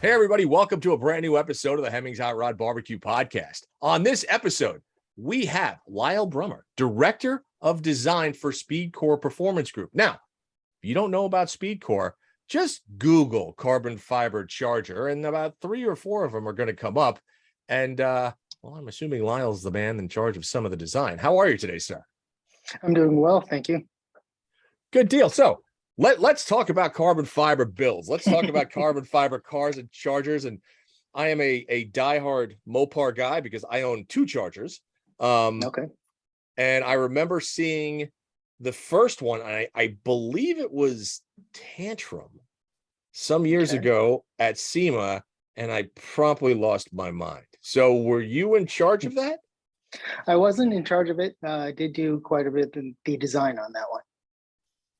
Hey, everybody, welcome to a brand new episode of the Hemmings Hot Rod Barbecue Podcast. On this episode, we have Lyle Brummer, Director of Design for SpeedKore Performance Group. Now, if you don't know about SpeedKore, just Google carbon fiber charger, and about 3 or 4 of them are going to come up. And, well, I'm assuming Lyle's the man in charge of some of the design. How are you today, sir? I'm doing well, thank you. Good deal. So let's talk about carbon fiber builds. Let's talk about carbon fiber cars and chargers. And I am a diehard Mopar guy because I own 2 chargers. Okay. And I remember seeing the first one, I believe it was Tantrum some years ago at SEMA, and I promptly lost my mind. So were you in charge of that? I wasn't in charge of it. I did do quite a bit of the design on that one.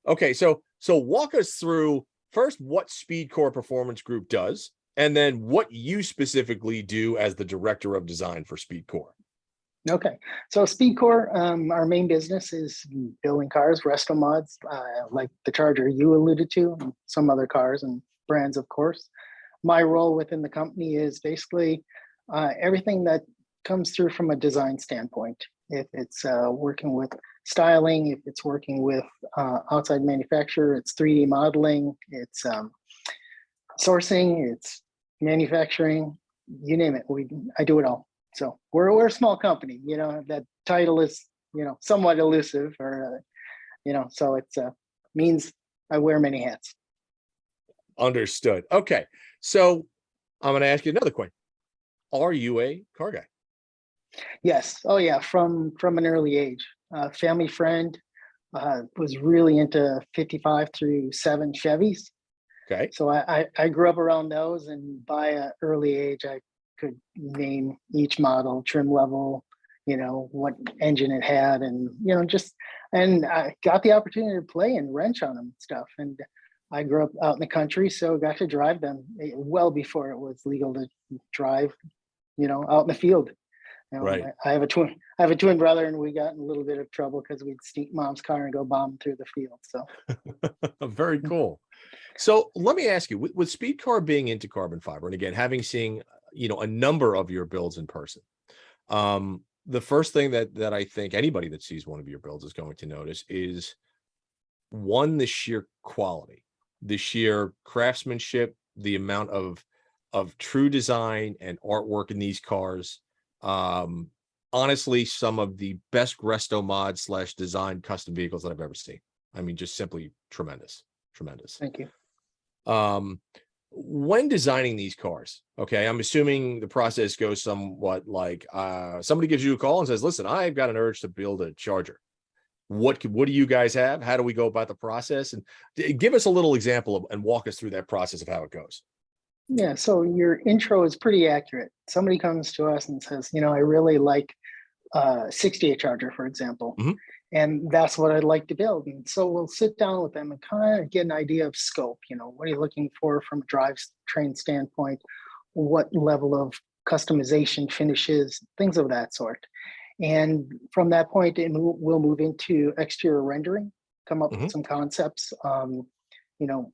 Okay, so walk us through first what SpeedKore Performance Group does, and then what you specifically do as the director of design for SpeedKore. Okay, so SpeedKore, our main business is building cars, resto-mods, like the Charger you alluded to, and some other cars and brands, of course. My role within the company is basically everything that comes through from a design standpoint. If it's working with styling, if it's working with outside manufacturer, it's 3D modeling, it's sourcing, it's manufacturing, you name it. I do it all. So we're a small company, you know, that title is, you know, somewhat elusive, or, you know, so it's means I wear many hats. Understood. Okay, so I'm going to ask you another question. Are you a car guy? Yes. Oh yeah. From an early age, family friend was really into 55 through 7 Chevys. Okay. So I grew up around those, and by an early age, I could name each model, trim level, you know, what engine it had, and, you know, and I got the opportunity to play and wrench on them and stuff. And I grew up out in the country, so got to drive them well before it was legal to drive, you know, out in the field. You know, right. I have a twin brother, and we got in a little bit of trouble because we'd sneak mom's car and go bomb through the field. So very cool. So let me ask you, with SpeedKore being into carbon fiber, and again, having seen, you know, a number of your builds in person, the first thing that I think anybody that sees one of your builds is going to notice is, one, the sheer quality, the sheer craftsmanship, the amount of true design and artwork in these cars. Honestly, some of the best resto mods / design custom vehicles that I've ever seen. I mean, just simply tremendous. Thank you. When designing these cars, okay, I'm assuming the process goes somewhat like somebody gives you a call and says, listen, I've got an urge to build a charger. What do you guys have? How do we go about the process? And give us a little example and walk us through that process of how it goes. Yeah, so your intro is pretty accurate. Somebody comes to us and says, you know, I really like 68 Charger, for example, and that's what I'd like to build. And so we'll sit down with them and kind of get an idea of scope. You know, what are you looking for from a drivetrain standpoint? What level of customization, finishes, things of that sort. And from that point, we'll move into exterior rendering, come up with some concepts. You know,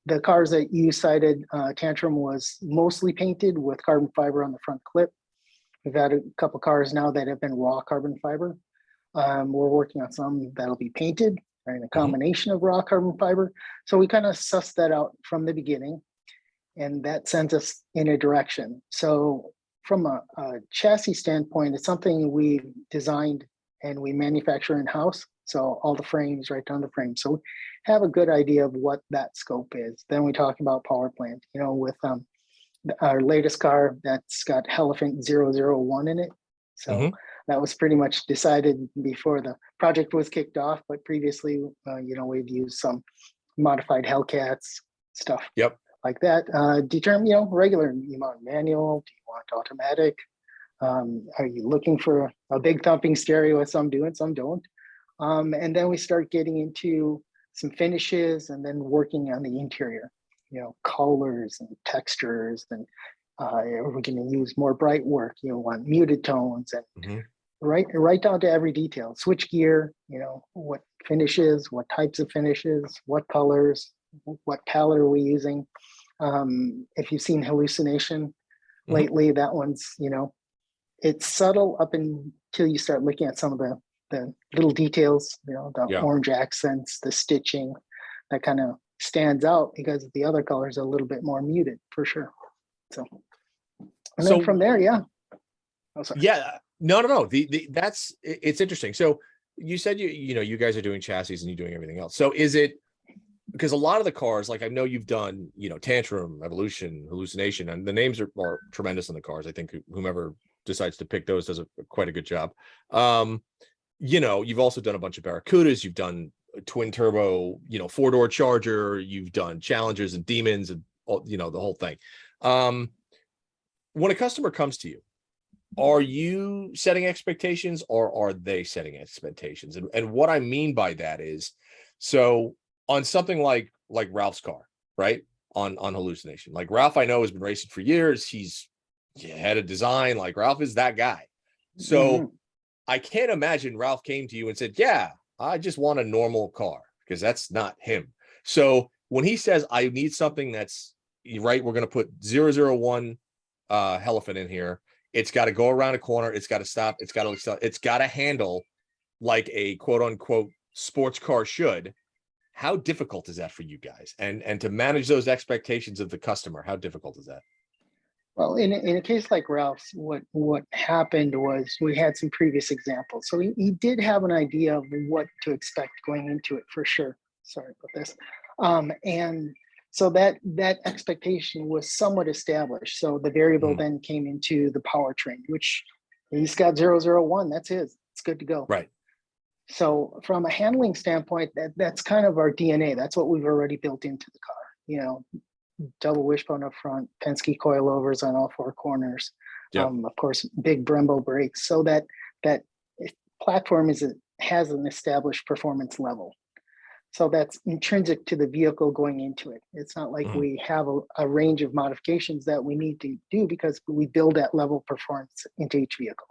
the cars that you cited, Tantrum was mostly painted with carbon fiber on the front clip. We've had a couple cars now that have been raw carbon fiber. We're working on some that'll be painted, right, a combination of raw carbon fiber. So we kind of suss that out from the beginning, and that sends us in a direction. So from a chassis standpoint, it's something we designed and we manufacture in-house. So all the frames, right down the frame. So we have a good idea of what that scope is. Then we talk about power plant, you know, with our latest car that's got Hellephant 001 in it. So that was pretty much decided before the project was kicked off. But previously, you know, we'd used some modified Hellcats stuff like that. Determine, you know, regular, you want manual, do you want automatic? Are you looking for a big thumping stereo, as some do and some don't? And then we start getting into some finishes and then working on the interior, you know, colors and textures, and we're going to use more bright work, you know, want muted tones, and right down to every detail. Switch gear, you know, what finishes, what types of finishes, what colors, what palette are we using? If you've seen Hellucination lately, that one's, it's subtle up until you start looking at some of the little details, the orange accents, the stitching, that kind of stands out because the other colors are a little bit more muted for sure. So, and then from there, yeah. Oh, sorry. Yeah, no. It's interesting. So you said you guys are doing chassis and you're doing everything else. So is it, because a lot of the cars, like I know you've done, Tantrum, Evolution, Hallucination, and the names are tremendous on the cars. I think whomever decides to pick those does quite a good job. You've also done a bunch of Barracudas. You've done a twin turbo, 4-door Charger. You've done Challengers and Demons and the whole thing. When a customer comes to you, are you setting expectations or are they setting expectations? And what I mean by that is, so on something like Ralph's car, right? On Hallucination, like Ralph, I know has been racing for years. He's head of design. Like Ralph is that guy. So I can't imagine Ralph came to you and said, yeah, I just want a normal car, because that's not him. So when he says, I need something that's right, we're going to put 001 Hellephant in here. It's got to go around a corner. It's got to stop. It's got to handle like a quote unquote sports car should. How difficult is that for you guys? And to manage those expectations of the customer, how difficult is that? Well, in a case like Ralph's, what happened was we had some previous examples. So he did have an idea of what to expect going into it for sure. Sorry about this. And so that expectation was somewhat established. So the variable then came into the powertrain, which he's got 001. That's his. It's good to go. Right. So from a handling standpoint, that's kind of our DNA. That's what we've already built into the car. Double wishbone up front, Penske coilovers on all 4 corners. Yep. Of course, big Brembo brakes. So that platform has an established performance level. So that's intrinsic to the vehicle going into it. It's not like we have a range of modifications that we need to do because we build that level of performance into each vehicle.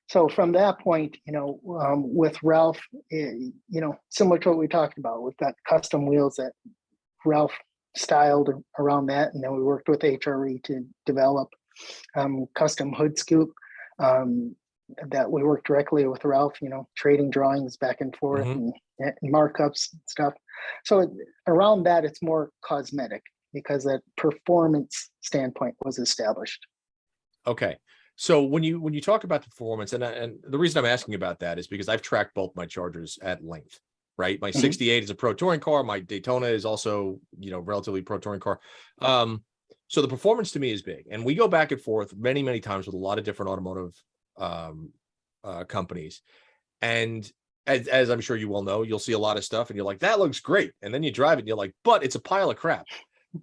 So from that point, with Ralph, similar to what we talked about, we've got custom wheels that Ralph styled around that, and then we worked with HRE to develop custom hood scoop that we worked directly with Ralph, trading drawings back and forth and markups and stuff. So around that, it's more cosmetic because that performance standpoint was established. Okay. So when you talk about the performance, and the reason I'm asking about that is because I've tracked both my Chargers at length, right? My 68 is a pro touring car. My Daytona is also, relatively pro touring car. So the performance to me is big, and we go back and forth many, many times with a lot of different automotive companies. And as I'm sure you well know, you'll see a lot of stuff and you're like, that looks great. And then you drive it and you're like, but it's a pile of crap,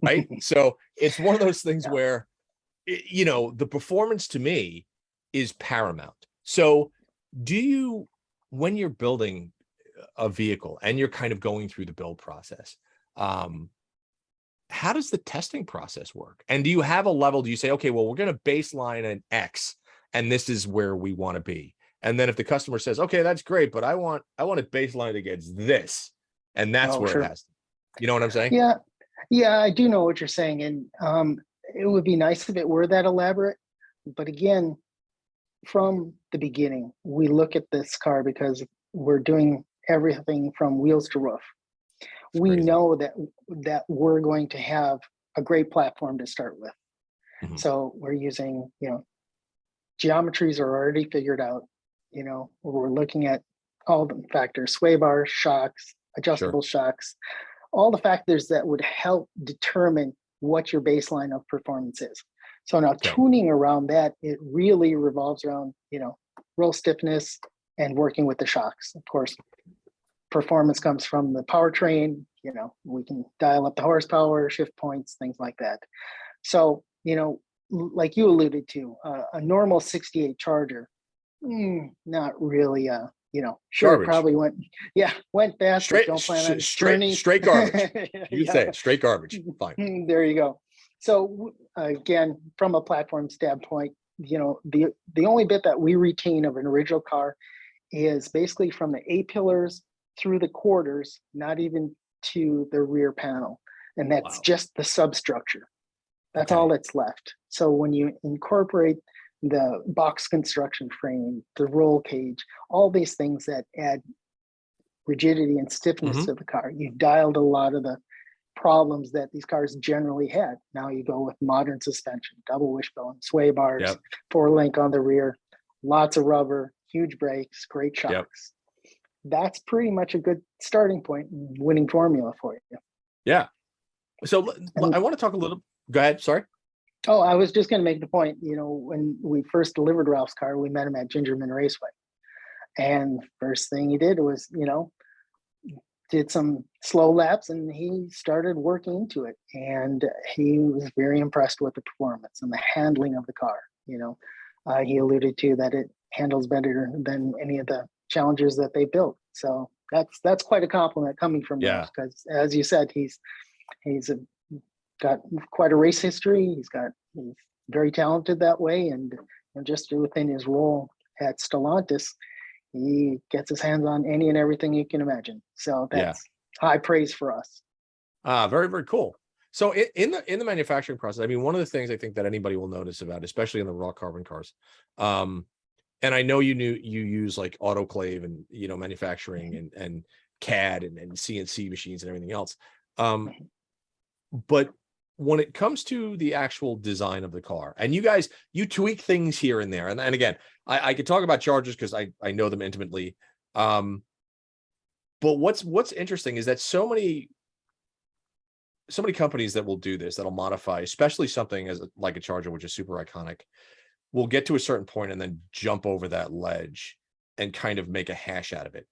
right? So it's one of those things where, the performance to me is paramount. So when you're building a vehicle and you're kind of going through the build process, how does the testing process work? And do you have a level? Do you say, okay, well, we're going to baseline an X and this is where we want to be? And then if the customer says, okay, that's great, but I want it baselined against this, and that's where it has to. You know what I'm saying? Yeah, I do know what you're saying. And it would be nice if it were that elaborate. But again, from the beginning, we look at this car because we're doing everything from wheels to roof. We know that we're going to have a great platform to start with. So we're using, geometries are already figured out. We're looking at all the factors, sway bars, shocks, adjustable shocks, all the factors that would help determine what your baseline of performance is. So now tuning around that, it really revolves around, roll stiffness and working with the shocks. Of course, performance comes from the powertrain. We can dial up the horsepower, shift points, things like that. So, like you alluded to, a normal 68 Charger, not really, sure, garbage. Probably went fast. Straight, don't plan on straight garbage. You say it, straight garbage. Fine. There you go. So again, from a platform standpoint, the only bit that we retain of an original car is basically from the A-pillars through the quarters, not even to the rear panel. and that's Wow. just the substructure. That's Okay. all that's left. So when you incorporate the box construction frame, the roll cage, all these things that add rigidity and stiffness Hmm. to the car, you've dialed a lot of the problems that these cars generally had. Now you go with modern suspension, double wishbone, sway bars, Yep. 4-link on the rear, lots of rubber, huge brakes, great Yep. shocks. That's pretty much a good starting point, winning formula for you. Yeah. So And, I want to talk a little. Go ahead. Sorry. oh, I was just going to make the point, when we first delivered Ralph's car, we met him at Gingerman Raceway. And first thing he did was, did some slow laps, and he started working into it. And he was very impressed with the performance and the handling of the car. He alluded to that it handles better than any of the Challengers that they built. So that's quite a compliment coming from Yeah. Ralph, because as you said, he's got quite a race history. He's very talented that way, and just within his role at Stellantis, he gets his hands on any and everything you can imagine. So that's high praise for us. Very, very cool. So in the manufacturing process, I mean, one of the things I think that anybody will notice about, especially in the raw carbon cars, and I know you use like autoclave and manufacturing and CAD and CNC machines and everything else. But when it comes to the actual design of the car, and you tweak things here and there, and again, I could talk about Chargers because I know them intimately. But what's interesting is that so many companies that will do this, that'll modify, especially something like a Charger, which is super iconic, will get to a certain point and then jump over that ledge and kind of make a hash out of it.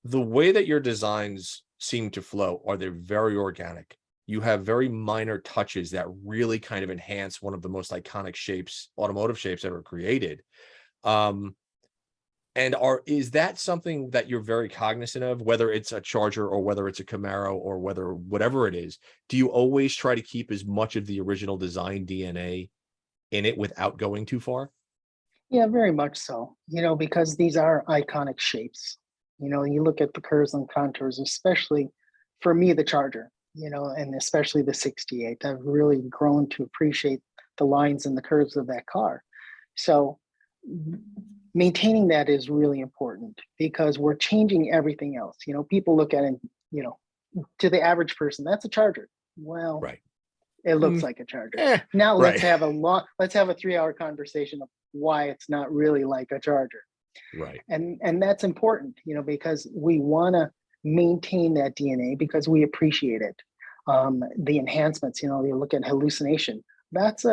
The way that your designs seem to flow are they're very organic. You have very minor touches that really kind of enhance one of the most iconic shapes, automotive shapes ever created. Is that something that you're very cognizant of, whether it's a Charger or whether it's a Camaro or whatever it is? Do you always try to keep as much of the original design DNA in it without going too far? Yeah, very much so. Because these are iconic shapes. You look at the curves and contours, especially for me, the Charger, and especially the 68. I've really grown to appreciate the lines and the curves of that car. So maintaining that is really important, because we're changing everything else. People look at it, to the average person, that's a Charger. Well, Right. it looks like a Charger. Now right. let's have a 3-hour conversation of why it's not really like a Charger. Right. And that's important, because we want to maintain that DNA because we appreciate it. The enhancements, you look at Hellucination. That's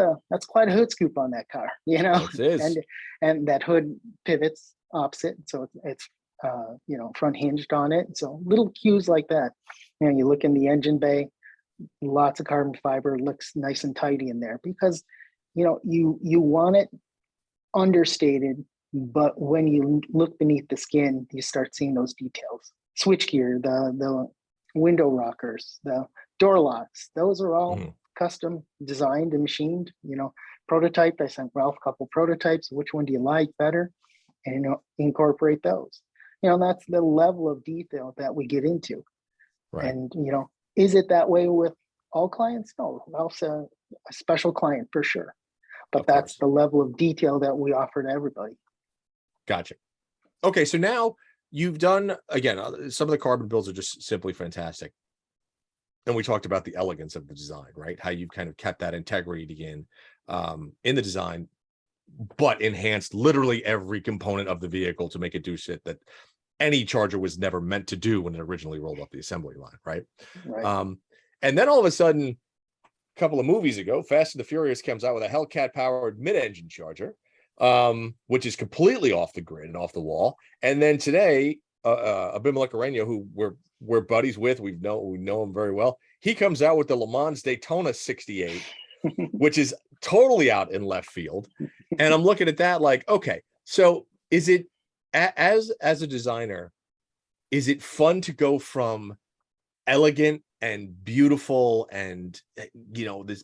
quite a hood scoop on that car, It is. and that hood pivots opposite, so it's front hinged on it. So little cues like that. You look in the engine bay, lots of carbon fiber, looks nice and tidy in there, because you want it understated, but when you look beneath the skin, you start seeing those details. Switchgear, the window rockers, the door locks, those are all custom designed and machined, prototyped. I sent Ralph a couple prototypes. Which one do you like better? And incorporate those. That's the level of detail that we get into. Right. And is it that way with all clients? No, Ralph's a special client for sure. But that's the level of detail that we offer to everybody. Gotcha. Okay, so now you've done, again, some of the carbon builds are just simply fantastic. And we talked about the elegance of the design, right? How you've kind of kept that integrity again in the design, but enhanced literally every component of the vehicle to make it do shit that any Charger was never meant to do when it originally rolled off the assembly line, right? And then all of a sudden, a couple of movies ago, Fast and the Furious comes out with a Hellcat powered mid-engine Charger, which is completely off the grid and off the wall. And then today, Abimelech Arena, who we're buddies with, we know him very well. He comes out with the Le Mans Daytona 68, which is totally out in left field. And I'm looking at that like, okay, so is it, as a designer, is it fun to go from elegant and beautiful and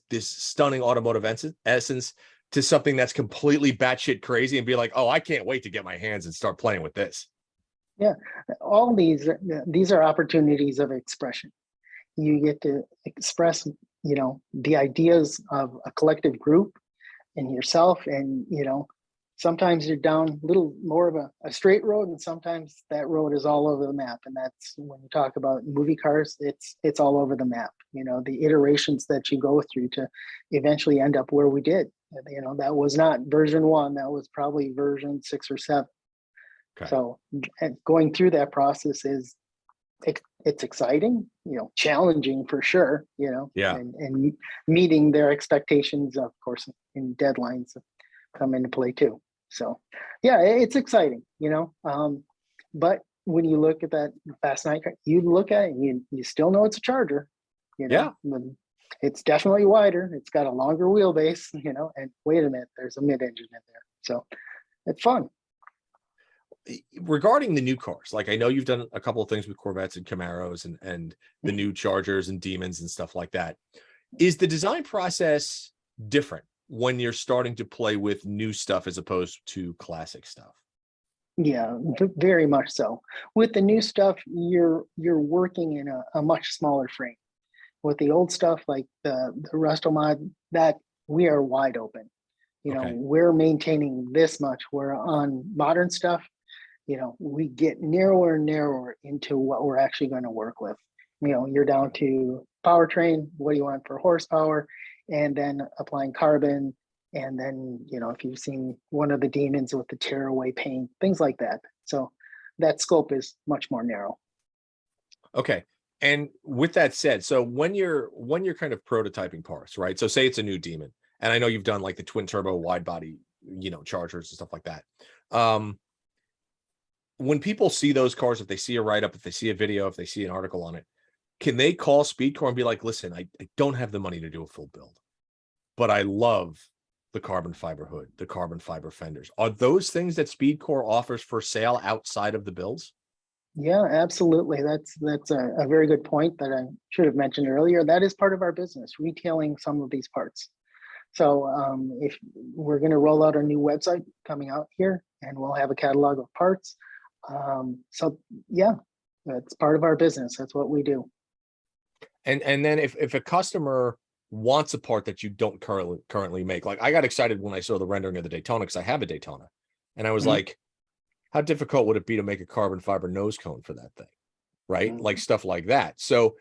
this stunning automotive essence to something that's completely batshit crazy and be like, oh, I can't wait to get my hands and start playing with this? Yeah, all these are opportunities of expression. you get to express, the ideas of a collective group and yourself. And, sometimes you're down a little more of a straight road, and sometimes that road is all over the map. And that's when you talk about movie cars, it's all over the map. The iterations that you go through to eventually end up where we did. That was not version 1, that was probably version 6 or 7. Okay. So going through that process it's exciting, challenging for sure, Yeah. and meeting their expectations, of course, in deadlines come into play too. So yeah, it's exciting, but when you look at that Fast 9 car, you look at it and you still know it's a Charger, Yeah. It's definitely wider, it's got a longer wheelbase, and wait a minute, there's a mid-engine in there. So it's fun. Regarding the new cars, like I know you've done a couple of things with Corvettes and Camaros and the new Chargers and Demons and stuff like that. Is the design process different when you're starting to play with new stuff as opposed to classic stuff? Yeah, very much so. With the new stuff, you're working in a much smaller frame. With the old stuff, like the resto-mod, that we are wide open. Okay. We're maintaining this much. Where on modern stuff, we get narrower and narrower into what we're actually going to work with. You're down to powertrain, what do you want for horsepower, and then applying carbon. And then, if you've seen one of the Demons with the tearaway paint, things like that. So that scope is much more narrow. Okay. And with that said, so when you're kind of prototyping parts, right? So say it's a new Demon, and I know you've done like the twin turbo wide body, Chargers and stuff like that. When people see those cars, if they see a write-up, if they see a video, if they see an article on it, can they call SpeedKore and be like, listen, I don't have the money to do a full build, but I love the carbon fiber hood, the carbon fiber fenders. Are those things that SpeedKore offers for sale outside of the builds? Yeah, absolutely. That's a very good point that I should have mentioned earlier. That is part of our business, retailing some of these parts. So if we're going to roll out a new website coming out here, and we'll have a catalog of parts. So yeah, that's part of our business. That's what we do. And then if a customer wants a part that you don't currently make, like I got excited when I saw the rendering of the Daytona because I have a Daytona, and I was like, how difficult would it be to make a carbon fiber nose cone for that thing, right? Like stuff like that. So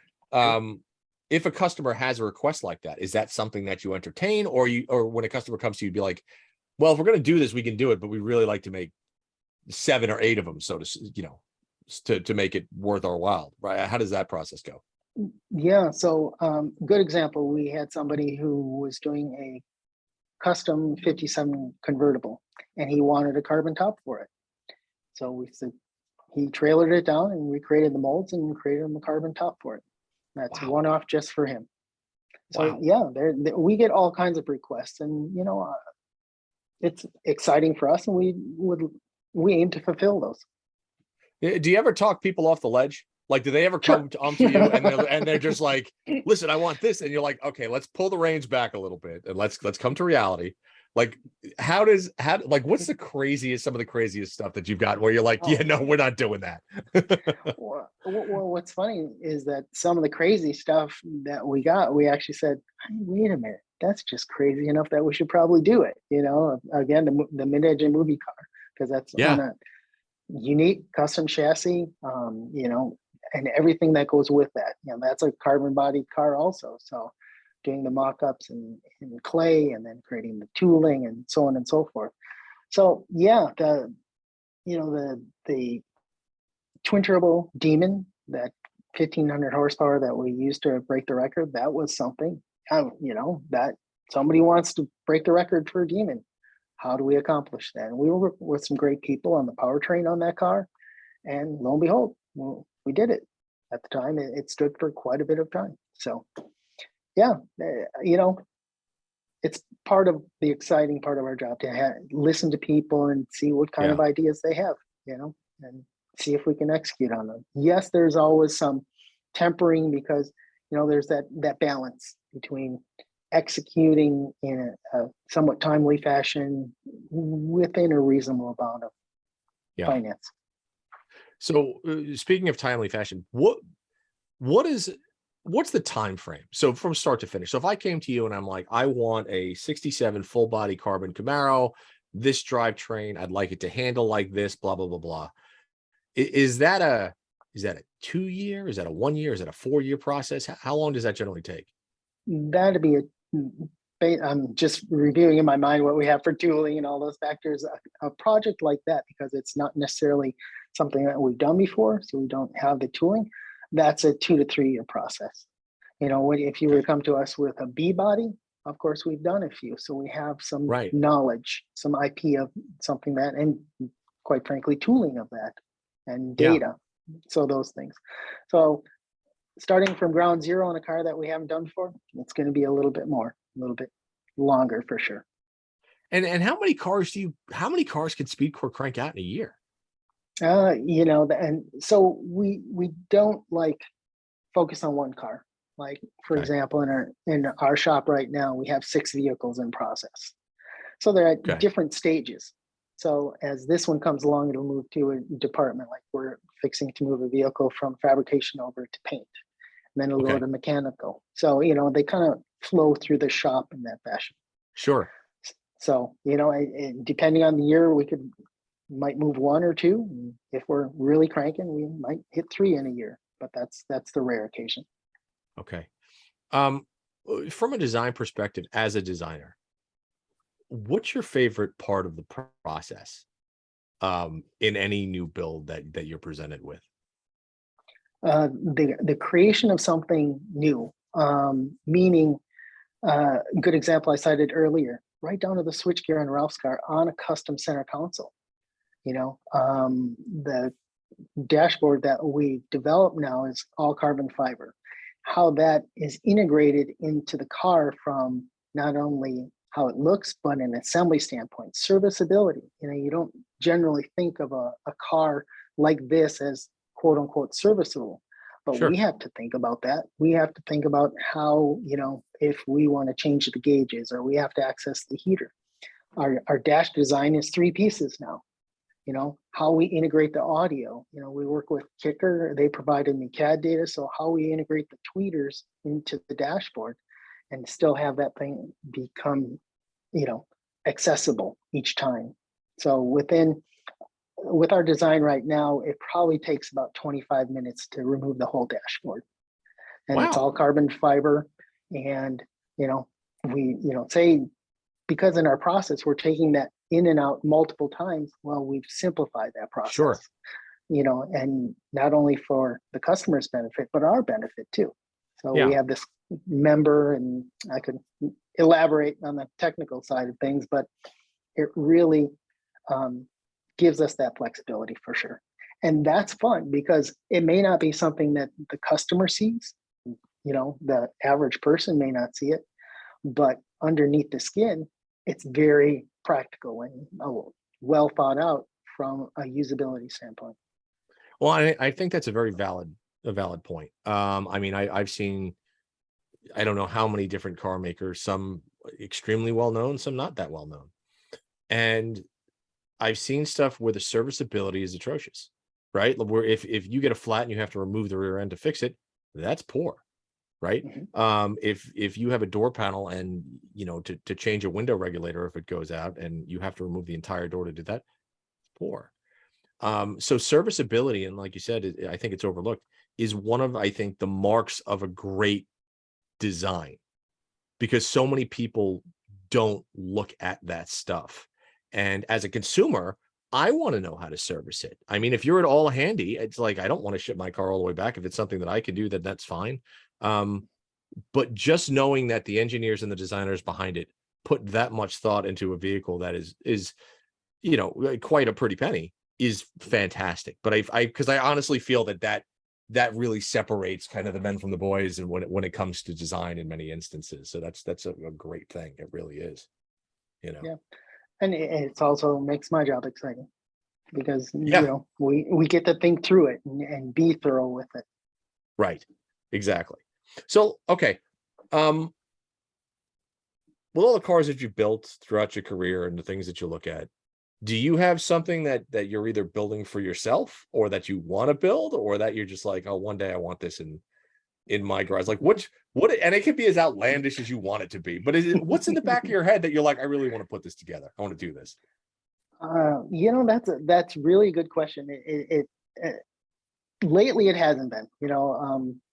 if a customer has a request like that, is that something that you entertain, or when a customer comes to you, be like, well, if we're going to do this, we can do it, but we really like to make 7 or 8 of them, so to make it worth our while, right? How does that process go? Yeah, so good example. We had somebody who was doing a custom 57 convertible, and he wanted a carbon top for it. So we said, he trailered it down, and we created the molds and created him a carbon top for it. That's one off just for him. So yeah, we get all kinds of requests, and it's exciting for us, and we aim to fulfill those. Do you ever talk people off the ledge? Like, do they ever come to you and they're just like, listen, I want this, and you're like, okay, let's pull the reins back a little bit and let's come to reality. Like, what's some of the craziest stuff that you've got where you're like, yeah, no, we're not doing that. Well, what's funny is that some of the crazy stuff that we got, we actually said, hey, wait a minute, that's just crazy enough that we should probably do it. Again, the mid-engine movie car, because that's on a unique custom chassis, and everything that goes with that. That's a carbon body car also. So doing the mock-ups in clay, and then creating the tooling and so on and so forth. So yeah, the twin turbo Demon, that 1500 horsepower that we used to break the record, that was something, that somebody wants to break the record for a Demon. How do we accomplish that? And we were with some great people on the powertrain on that car, and lo and behold, we did it. At the time, it stood for quite a bit of time. So yeah, it's part of the exciting part of our job to listen to people and see what kind of ideas they have, and see if we can execute on them. Yes, there's always some tempering, because there's that balance between executing in a somewhat timely fashion within a reasonable amount of finance. So speaking of timely fashion, what is what's the time frame? So from start to finish. So if I came to you and I'm like, I want a 67 full body carbon Camaro, this drivetrain, I'd like it to handle like this, blah, blah, blah, blah. Is that a 2-year? Is that a 1-year? Is that a 4-year process? How long does that generally take? That'd be I'm just reviewing in my mind what we have for tooling and all those factors. A project like that, because it's not necessarily something that we've done before, so we don't have the tooling, that's a 2 to 3 year process. If you were to come to us with a B body, of course, we've done a few. So we have some knowledge, some IP of something that, and quite frankly, tooling of that and data. So those things. So starting from ground zero on a car that we haven't done before, it's going to be a little bit longer for sure. And how many cars can SpeedKore crank out in a year? And so we don't like focus on one car. Like, for example, in our shop right now, we have 6 vehicles in process. So they're at different stages. So as this one comes along, it'll move to a department. Like, we're fixing to move a vehicle from fabrication over to paint, and then it'll go to mechanical. So, they kind of flow through the shop in that fashion. Sure. So, depending on the year, might move 1 or 2. If we're really cranking, we might hit 3 in a year, but that's the rare occasion. Okay. From a design perspective, as a designer, what's your favorite part of the process in any new build that you're presented with? The creation of something new, meaning good example I cited earlier, right down to the switchgear on Ralph's car on a custom center console. The dashboard that we developed now is all carbon fiber. How that is integrated into the car from not only how it looks, but an assembly standpoint, serviceability. You don't generally think of a car like this as quote unquote serviceable, but we have to think about that. We have to think about how, if we want to change the gauges or we have to access the heater. Our dash design is 3 pieces now. How we integrate the audio. We work with Kicker. They provided me CAD data. So how we integrate the tweeters into the dashboard and still have that thing become, accessible each time. So with our design right now, it probably takes about 25 minutes to remove the whole dashboard. And it's all carbon fiber. And, we, say, because in our process, we're taking that in and out multiple times, well, we've simplified that process. Sure. And not only for the customer's benefit, but our benefit too. So we have this member, and I could elaborate on the technical side of things, but it really gives us that flexibility for sure. And that's fun because it may not be something that the customer sees, the average person may not see it, but underneath the skin, it's very practical and well thought out from a usability standpoint. Well, I think that's a very valid point. I've seen, I don't know how many different car makers, some extremely well known, some not that well known, and I've seen stuff where the serviceability is atrocious, right? Where if you get a flat and you have to remove the rear end to fix it, that's poor, right? Mm-hmm. If you have a door panel and to change a window regulator if it goes out and you have to remove the entire door to do that, it's poor. So serviceability, and like you said, I think it's overlooked, is one of, I think, the marks of a great design, because so many people don't look at that stuff. And as a consumer, I want to know how to service it. I mean, if you're at all handy, it's like, I don't want to ship my car all the way back. If it's something that I can do, that's fine. But just knowing that the engineers and the designers behind it put that much thought into a vehicle that is quite a pretty penny is fantastic. But because I honestly feel that really separates kind of the men from the boys, and when it comes to design in many instances. So that's a great thing. It really is. Yeah. And it also makes my job exciting because we get to think through it and be thorough with it. Right. Exactly. So, okay. With all the cars that you built throughout your career and the things that you look at, do you have something that you're either building for yourself or that you want to build, or that you're just like, oh, one day I want this and in my garage. Like what, and it can be as outlandish as you want it to be, but what's in the back of your head that you're like, I really want to put this together. I want to do this. That's really a good question. Lately it hasn't been,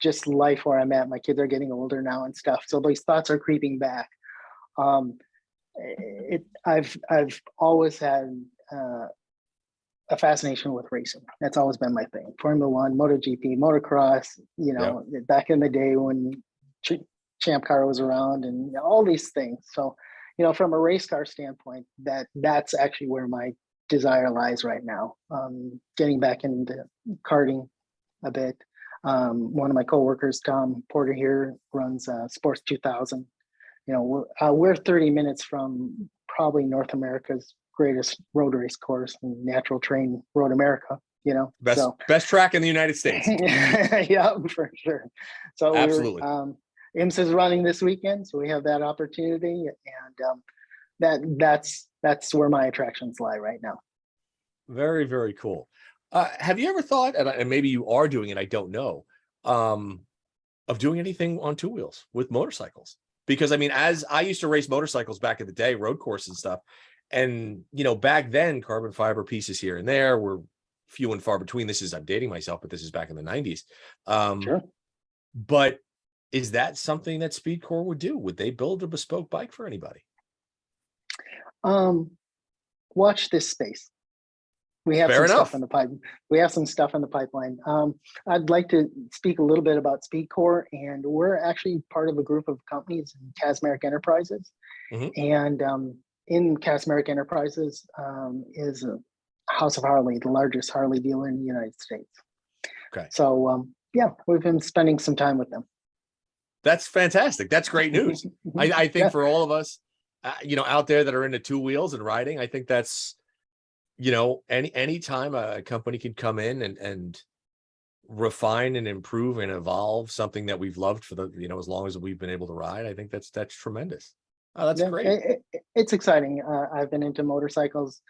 just life where I'm at. My kids are getting older now and stuff, so those thoughts are creeping back. I've always had a fascination with racing. That's always been my thing. Formula One, MotoGP, motocross. Back in the day when Champ Car was around, and all these things. So, from a race car standpoint, that's actually where my desire lies right now. Getting back into karting a bit. One of my coworkers, Tom Porter here, runs Sports 2000. We're 30 minutes from probably North America's greatest road race course, Natural Train Road America. Best track in the United States. Yeah, for sure. So absolutely. IMSA is running this weekend, so we have that opportunity, and that's where my attractions lie right now. Very, very cool. Have you ever thought, and maybe you are doing it, I don't know, of doing anything on two wheels with motorcycles? Because I mean, as I used to race motorcycles back in the day, road course and stuff, and back then carbon fiber pieces here and there were few and far between. I'm dating myself, but this is back in the 90s. Sure. But is that something that SpeedKore would do? Would they build a bespoke bike for anybody? Watch this space. We have stuff in the pipe. We have some stuff in the pipeline. I'd like to speak a little bit about SpeedKore, and we're actually part of a group of companies in Casmeric Enterprises. And in Casmeric Enterprises is House of Harley, the largest Harley dealer in the United States. Okay. So we've been spending some time with them. That's fantastic. That's great news. I think for all of us, out there that are into two wheels and riding, I think that's, any time a company can come in and refine and improve and evolve something that we've loved for the, as long as we've been able to ride, I think that's tremendous. Oh, that's great. It's exciting. I've been into motorcycles,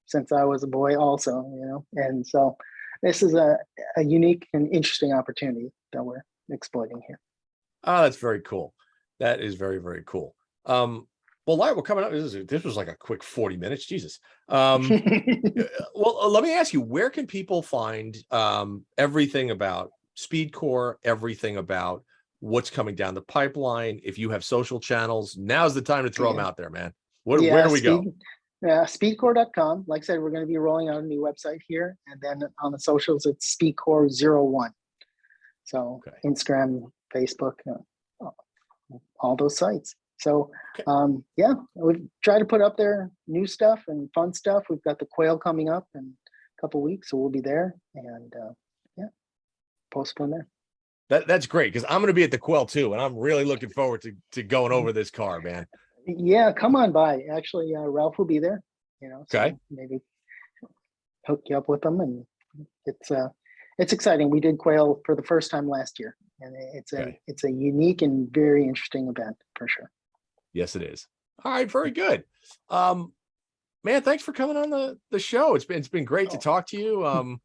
since I was a boy also, and so this is a unique and interesting opportunity that we're exploiting here. Oh, that's very cool. That is very, very cool. Well, Lyle, we're coming up. This was like a quick 40 minutes. Jesus. Well, let me ask you, where can people find everything about SpeedKore, everything about what's coming down the pipeline? If you have social channels, now's the time to throw them out there, man. Where do we go? SpeedKore.com. Like I said, we're going to be rolling out a new website here. And then on the socials, it's SpeedKore01. So Instagram, Facebook, all those sites. So we try to put up there new stuff and fun stuff. We've got the Quail coming up in a couple of weeks, so we'll be there and post from there. That's great, because I'm going to be at the Quail too, and I'm really looking forward to going over this car, man. Yeah, come on by. Actually, Ralph will be there. So maybe hook you up with them, and it's exciting. We did Quail for the first time last year, and it's a unique and very interesting event for sure. Yes, it is. All right, very good. Man, thanks for coming on the show. It's been great to talk to you.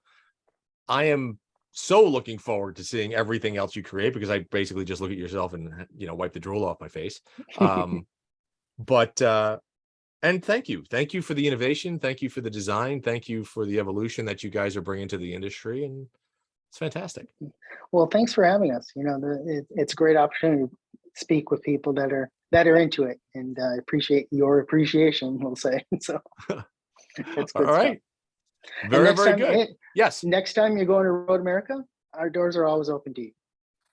I am so looking forward to seeing everything else you create, because I basically just look at yourself and wipe the drool off my face. And thank you for the innovation. Thank you for the design. Thank you for the evolution that you guys are bringing to the industry, and it's fantastic. Well, thanks for having us. It's a great opportunity to speak with people that are into it, and I appreciate your appreciation, we'll say. So it's good. All right. Stuff. Very good. Yes. Next time you're going to Road America, our doors are always open to you.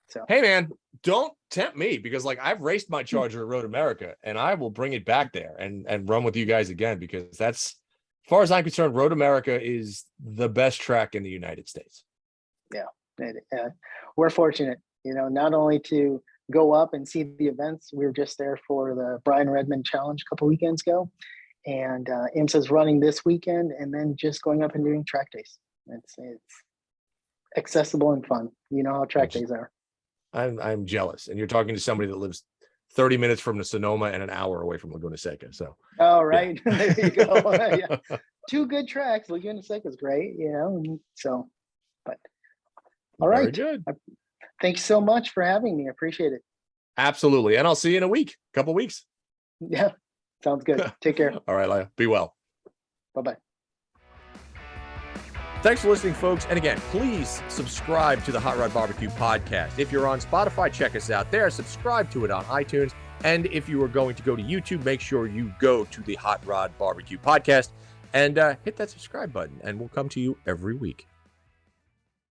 So hey man, don't tempt me, because I've raced my Charger at Road America, and I will bring it back there and run with you guys again, because that's, as far as I'm concerned, Road America is the best track in the United States. Yeah. We're fortunate, not only to go up and see the events. We were just there for the Brian Redmond Challenge a couple weekends ago, and IMSA's running this weekend, and then just going up and doing track days. It's accessible and fun. You know how track days are. I'm jealous, and you're talking to somebody that lives 30 minutes from Sonoma and an hour away from Laguna Seca. So all right. There you go. Two good tracks. Laguna Seca is great, So, but all right. Very good. Thanks so much for having me. I appreciate it. Absolutely. And I'll see you in a couple weeks. Yeah, sounds good. Take care. All right, Lyle. Be well. Bye-bye. Thanks for listening, folks. And again, please subscribe to the Hot Rod Barbecue podcast. If you're on Spotify, check us out there. Subscribe to it on iTunes. And if you are going to go to YouTube, make sure you go to the Hot Rod Barbecue podcast and hit that subscribe button, and we'll come to you every week.